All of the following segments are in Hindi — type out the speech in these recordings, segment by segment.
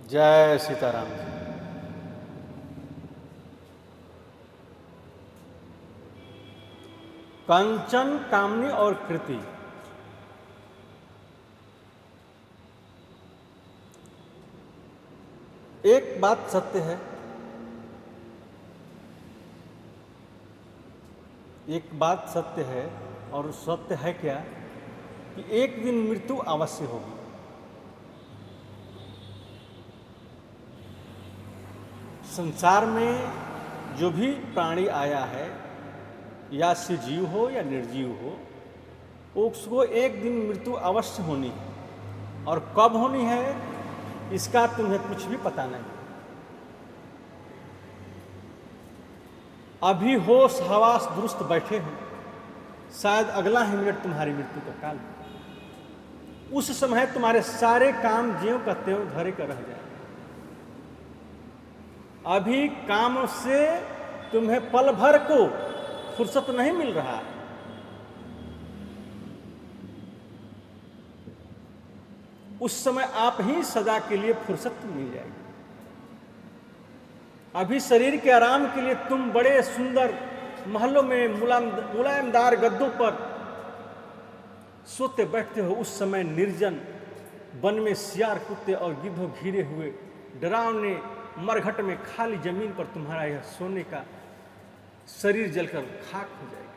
जय सीताराम जी। कंचन, कामनी और कृति। एक बात सत्य है, और सत्य है क्या कि एक दिन मृत्यु अवश्य होगी। संसार में जो भी प्राणी आया है, या सजीव हो या निर्जीव हो, उसको एक दिन मृत्यु अवश्य होनी है। और कब होनी है इसका तुम्हें कुछ भी पता नहीं। अभी होश हवास दुरुस्त बैठे हो, शायद अगला ही मिनट तुम्हारी मृत्यु का काल हो। उस समय तुम्हारे सारे काम ज्यों का त्यों धरे कर रह जाए। अभी काम से तुम्हें पल भर को फुर्सत नहीं मिल रहा है। उस समय आप ही सदा के लिए फुर्सत मिल जाएगी। अभी शरीर के आराम के लिए तुम बड़े सुंदर महलों में मुलायमदार गद्दों पर सोते बैठते हो। उस समय निर्जन वन में सियार कुत्ते और गिद्धों घिरे हुए डरावने मरघट में खाली जमीन पर तुम्हारा यह सोने का शरीर जलकर खाक हो जाएगा।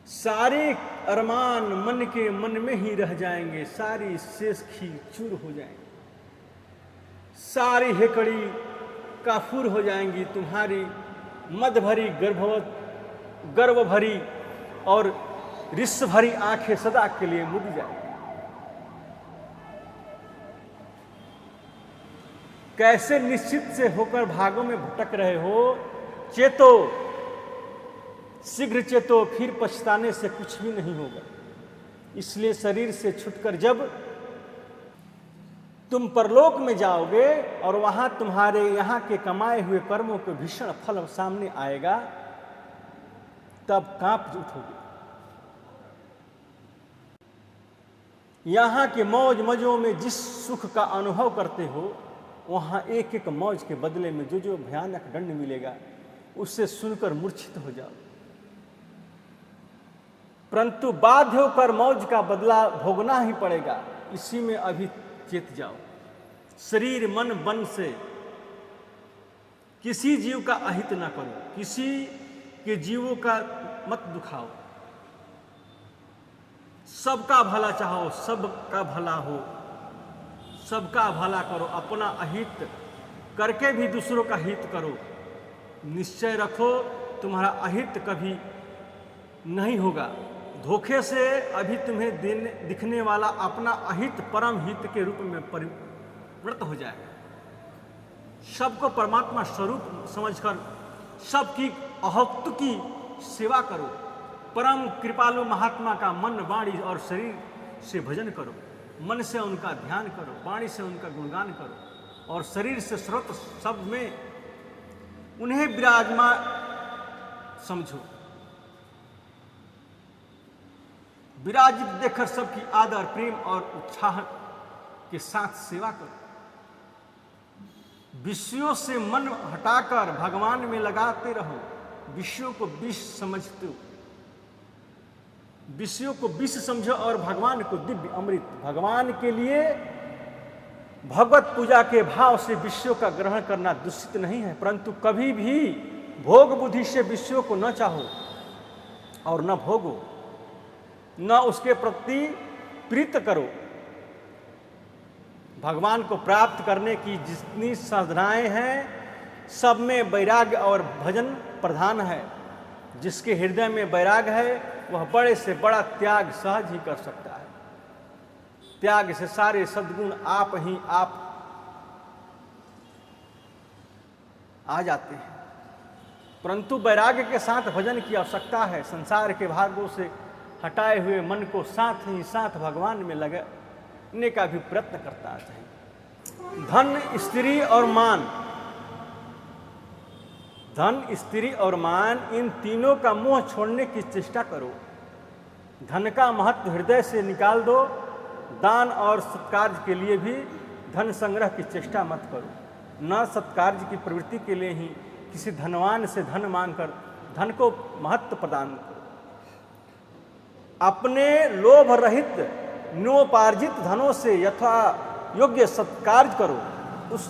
सारे अरमान मन के मन में ही रह जाएंगे, सारी शेष खीर चूर हो जाएंगे, सारी हेकड़ी काफूर हो जाएंगी। तुम्हारी मद भरी गर्व भरी और रिस भरी आंखें सदा के लिए मुद जाएंगी। कैसे निश्चित से होकर भागों में भटक रहे हो, चेतो, शीघ्र चेतो, फिर पछताने से कुछ भी नहीं होगा। इसलिए शरीर से छूटकर जब तुम परलोक में जाओगे और वहां तुम्हारे यहां के कमाए हुए कर्मों के भीषण फल सामने आएगा, तब कांप उठोगे। यहां के मौज मजों में जिस सुख का अनुभव करते हो, वहां एक एक मौज के बदले में जो जो भयानक दंड मिलेगा, उससे सुनकर मूर्छित हो जाओ। परंतु बाध्य होकर मौज का बदला भोगना ही पड़ेगा। इसी में अभी चेत जाओ। शरीर मन बन से किसी जीव का अहित ना करो, किसी के जीवों का मत दुखाओ। सबका भला चाहो, सबका भला हो, सबका भला करो। अपना अहित करके भी दूसरों का हित करो। निश्चय रखो तुम्हारा अहित कभी नहीं होगा। धोखे से अभी तुम्हें दिखने वाला अपना अहित परम हित के रूप में परिवर्तित हो जाएगा। सबको परमात्मा स्वरूप समझकर सबकी अहत्व की सेवा करो। परम कृपालु महात्मा का मन, वाणी और शरीर से भजन करो। मन से उनका ध्यान करो, वाणी से उनका गुणगान करो और शरीर से सर्वत्र सब में उन्हें विराजमान समझो। विराजित देखकर सबकी आदर, प्रेम और उत्साह के साथ सेवा करो। विषयों से मन हटाकर भगवान में लगाते रहो। विषयों को विष समझते हो, विषयों को विष समझो और भगवान को दिव्य अमृत। भगवान के लिए भगवत पूजा के भाव से विषयों का ग्रहण करना दूषित नहीं है, परंतु कभी भी भोग बुद्धि से विषयों को न चाहो और न भोगो, न उसके प्रति प्रीत करो। भगवान को प्राप्त करने की जितनी साधनाएं हैं, सब में वैराग्य और भजन प्रधान है। जिसके हृदय में वैराग्य है, वह बड़े से बड़ा त्याग सहज ही कर सकता है। त्याग से सारे सद्गुण आप ही आप आ जाते हैं। परंतु वैराग्य के साथ भजन की आवश्यकता है। संसार के भागों से हटाए हुए मन को साथ ही साथ भगवान में लगाने का भी प्रयत्न करता चाहिए। धन, स्त्री और मान, धन, स्त्री और मान, इन तीनों का मोह छोड़ने की चेष्टा करो। धन का महत्व हृदय से निकाल दो। दान और सत्कार्य के लिए भी धन संग्रह की चेष्टा मत करो। न सत्कार्य की प्रवृत्ति के लिए ही किसी धनवान से धन मांगकर धन को महत्व प्रदान करो। अपने लोभ रहित न्योपार्जित धनों से यथा योग्य सत्कार्य करो। उस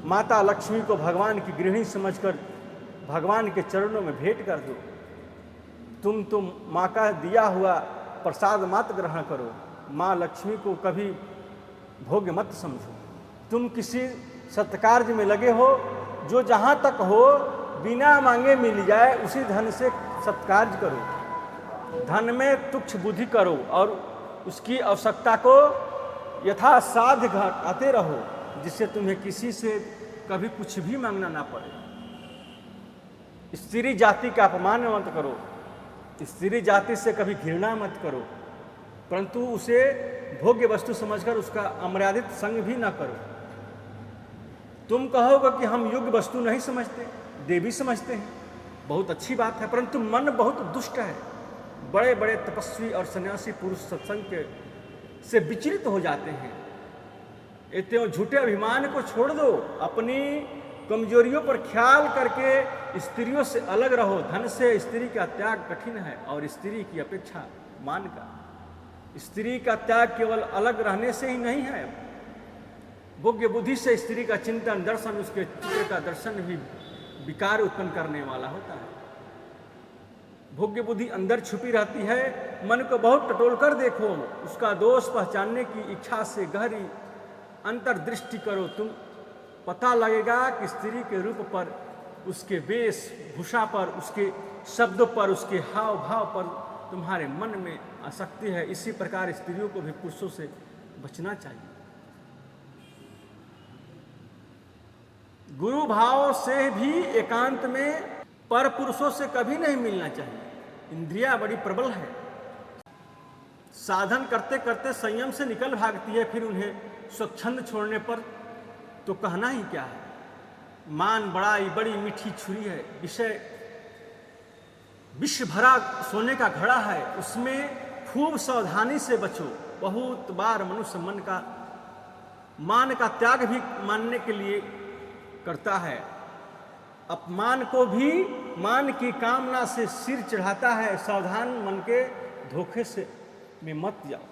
माता लक्ष्मी को भगवान की गृहिणी समझकर भगवान के चरणों में भेंट कर दो। तुम माँ का दिया हुआ प्रसाद मत ग्रहण करो। माँ लक्ष्मी को कभी भोग्य मत समझो। तुम किसी सत्कार्य में लगे हो, जो जहाँ तक हो बिना मांगे मिल जाए, उसी धन से सत्कार्य करो। धन में तुच्छ बुद्धि करो और उसकी आवश्यकता को यथासाध्य घटाते रहो, जिससे तुम्हें किसी से कभी कुछ भी मांगना ना पड़े। स्त्री जाति का अपमान मत करो। स्त्री जाति से कभी घृणा मत करो, परंतु उसे भोग्य वस्तु समझकर उसका अमर्यादित संग भी न करो। तुम कहोगे कि हम योग्य वस्तु नहीं समझते, देवी समझते हैं, बहुत अच्छी बात है, परंतु मन बहुत दुष्ट है। बड़े बड़े तपस्वी और सन्यासी पुरुष सत्संग से विचलित हो जाते हैं। इतने झूठे अभिमान को छोड़ दो। अपनी कमजोरियों पर ख्याल करके स्त्रियों से अलग रहो। धन से स्त्री का त्याग कठिन है और स्त्री की अपेक्षा मान का। स्त्री का त्याग केवल अलग रहने से ही नहीं है, भोग्य बुद्धि से स्त्री का चिंतन दर्शन, उसके चित्र का दर्शन भी विकार उत्पन्न करने वाला होता है। भोग्य बुद्धि अंदर छुपी रहती है। मन को बहुत टटोल कर देखो, उसका दोष पहचानने की इच्छा से गहरी अंतर्दृष्टि करो। तुम पता लगेगा कि स्त्री के रूप पर, उसके वेशभूषा पर, उसके शब्दों पर, उसके हाव भाव पर तुम्हारे मन में आसक्ति है। इसी प्रकार स्त्रियों को भी पुरुषों से बचना चाहिए। गुरु भाव से भी एकांत में पर पुरुषों से कभी नहीं मिलना चाहिए। इंद्रियां बड़ी प्रबल है, साधन करते करते संयम से निकल भागती है, फिर उन्हें स्वच्छंद छोड़ने पर तो कहना ही क्या है। मान बड़ाई बड़ी मीठी छुरी है, विषय विश्व भरा सोने का घड़ा है, उसमें खूब सावधानी से बचो। बहुत बार मनुष्य मन का मान का त्याग भी मानने के लिए करता है, अपमान को भी मान की कामना से सिर चढ़ाता है। सावधान मन के धोखे से में मत जाओ।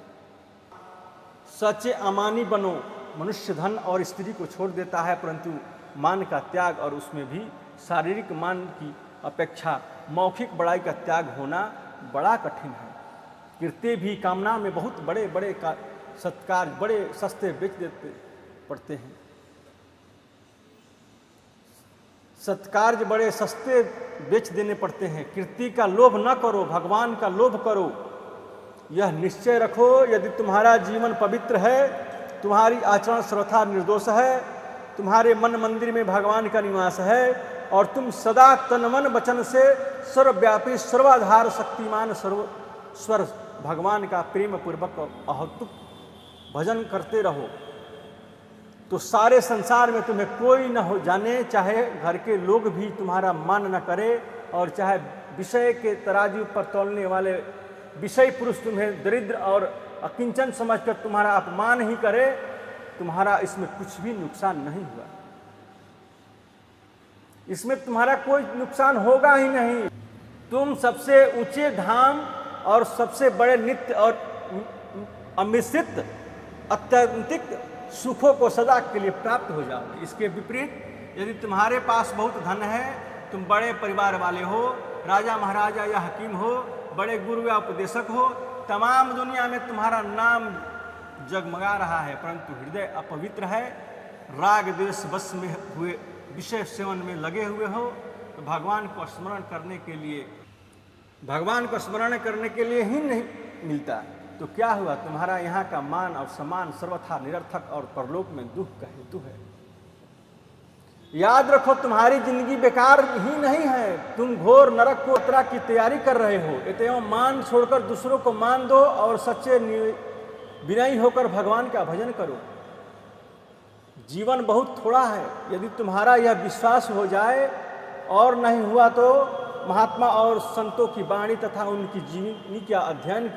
सच्चे अमानी बनो। मनुष्य धन और स्त्री को छोड़ देता है, परंतु मान का त्याग और उसमें भी शारीरिक मान की अपेक्षा मौखिक बड़ाई का त्याग होना बड़ा कठिन है। कीर्ति भी कामना में बहुत बड़े बड़े का सत्कार बड़े सस्ते बेच देते पड़ते हैं। सत्कार्य बड़े सस्ते बेच देने पड़ते हैं। कीर्ति का लोभ न करो, भगवान का लोभ करो। यह निश्चय रखो, यदि तुम्हारा जीवन पवित्र है, तुम्हारी आचरण सर्वथा निर्दोष है, तुम्हारे मन मंदिर में भगवान का निवास है और तुम सदा तन मन वचन से सर्वव्यापी सर्वाधार शक्तिमान सर्वस्वर भगवान का प्रेम पूर्वक अहतुक भजन करते रहो, तो सारे संसार में तुम्हें कोई न हो जाने, चाहे घर के लोग भी तुम्हारा मान न करे और चाहे विषय के तराजू पर तौलने वाले विषय पुरुष तुम्हें दरिद्र और अकिंचन समझकर तुम्हारा अपमान ही करे, तुम्हारा इसमें कुछ भी नुकसान नहीं हुआ। इसमें तुम्हारा कोई नुकसान होगा ही नहीं। तुम सबसे ऊंचे धाम और सबसे बड़े नित्य और अमिश्रित अत्यंतिक सुखों को सदा के लिए प्राप्त हो जाओगे। इसके विपरीत यदि तुम्हारे पास बहुत धन है, तुम बड़े परिवार वाले हो, राजा महाराजा या हकीम हो, बड़े गुरु या उपदेशक हो, तमाम दुनिया में तुम्हारा नाम जगमगा रहा है, परंतु हृदय अपवित्र है, राग द्वेष वश में हुए विषय सेवन में लगे हुए हो, तो भगवान को स्मरण करने के लिए ही नहीं मिलता, तो क्या हुआ? तुम्हारा यहाँ का मान और सम्मान सर्वथा निरर्थक और परलोक में दुख का हेतु है। याद रखो, तुम्हारी जिंदगी बेकार ही नहीं है, तुम घोर नरक को यात्रा की तैयारी कर रहे हो। इतने मान छोड़कर दूसरों को मान दो और सच्चे विनयी होकर भगवान का भजन करो। जीवन बहुत थोड़ा है, यदि तुम्हारा यह विश्वास हो जाए और नहीं हुआ तो महात्मा और संतों की वाणी तथा उनकी जीवनी का अध्ययन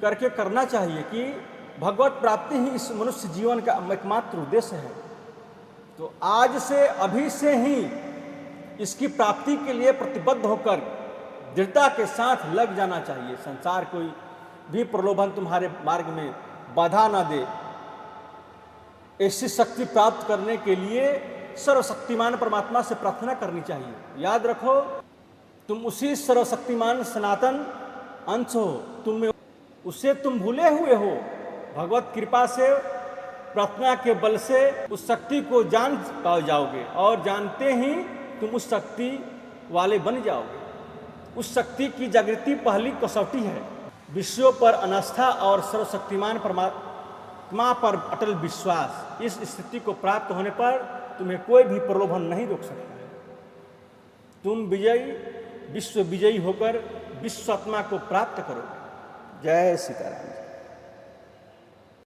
करके करना चाहिए कि भगवत प्राप्ति ही इस मनुष्य जीवन का एकमात्र उद्देश्य है। तो आज से, अभी से ही इसकी प्राप्ति के लिए प्रतिबद्ध होकर दृढ़ता के साथ लग जाना चाहिए। संसार कोई भी प्रलोभन तुम्हारे मार्ग में बाधा ना दे। ऐसी शक्ति प्राप्त करने के लिए सर्वशक्तिमान परमात्मा से प्रार्थना करनी चाहिए। याद रखो, तुम उसी सर्वशक्तिमान सनातन अंश हो, उससे तुम भूले हुए हो। भगवत कृपा से, प्रार्थना के बल से उस शक्ति को जान पा जाओगे और जानते ही तुम उस शक्ति वाले बन जाओगे। उस शक्ति की जागृति पहली कसौटी है। विषयों पर अनास्था और सर्वशक्तिमान परमात्मा पर अटल विश्वास, इस स्थिति को प्राप्त होने पर तुम्हें कोई भी प्रलोभन नहीं रोक सकता है। तुम विजयी, विश्व विजयी होकर विश्व आत्मा को प्राप्त करोगे। जय सीताराम।